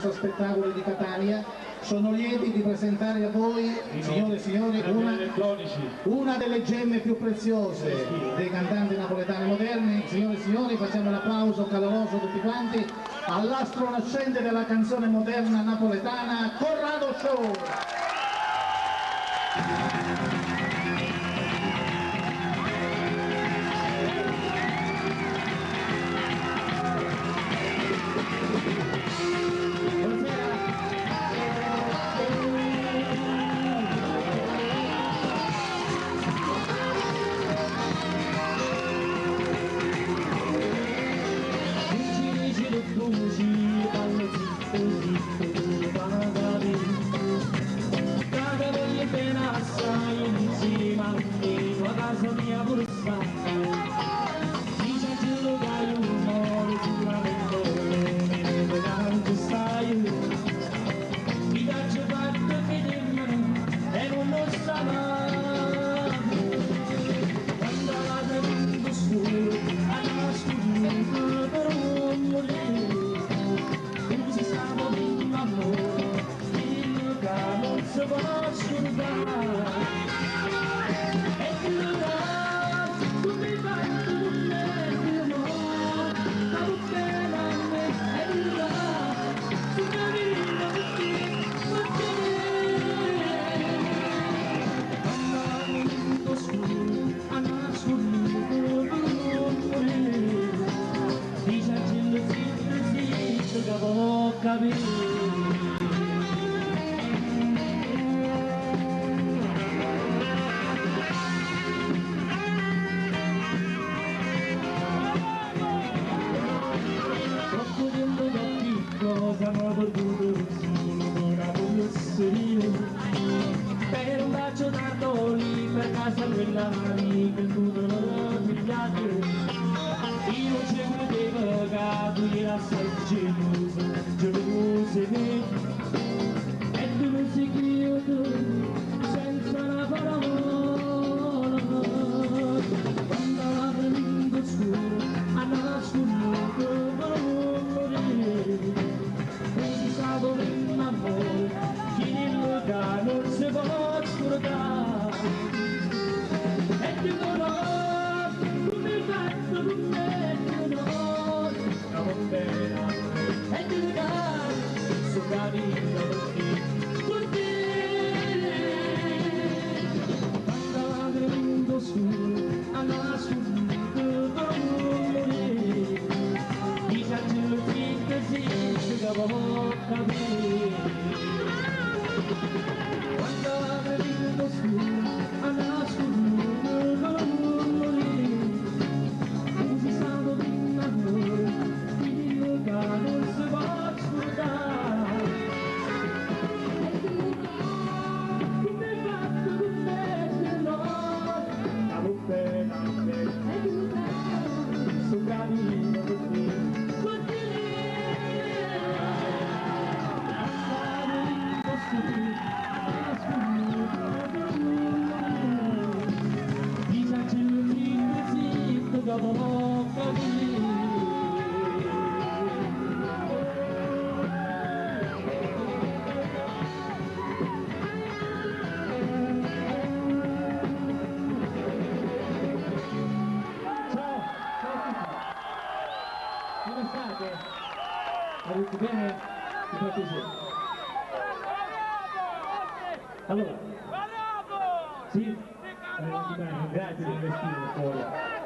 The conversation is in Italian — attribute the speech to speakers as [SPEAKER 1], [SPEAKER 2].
[SPEAKER 1] Spettacolo di Catania. Sono lieti di presentare a voi, signore e signori, una delle gemme più preziose dei cantanti napoletani moderni. Signore e signori, facciamo un applauso caloroso tutti quanti all'astro nascente della canzone moderna napoletana, Corrado Show.
[SPEAKER 2] Per un bacio d'ardoli per casa quella mani che tu non ho pigliato, io ci credevo che tu eri assai geloso me, e tu non sei chiesto senza una parola. Quando la prendo su a nascondere così stavo in amore, non si può scordare, e ti conosco come fatto con me, ti conosco, stavo bene, e ti ricordo, sono carino con te, quando la prendo su, a nascondere d'amore, mi sento finta sì, che avevo capito. Quando avevo su a nascondere l'amore, così stato in amore, io che non si può scordare, come fatto con me, no, stavo bene, sono carino con te.
[SPEAKER 1] Come state? Avete bene? Mi fa piacere. Allora, sì? Grazie per il vestito fuori.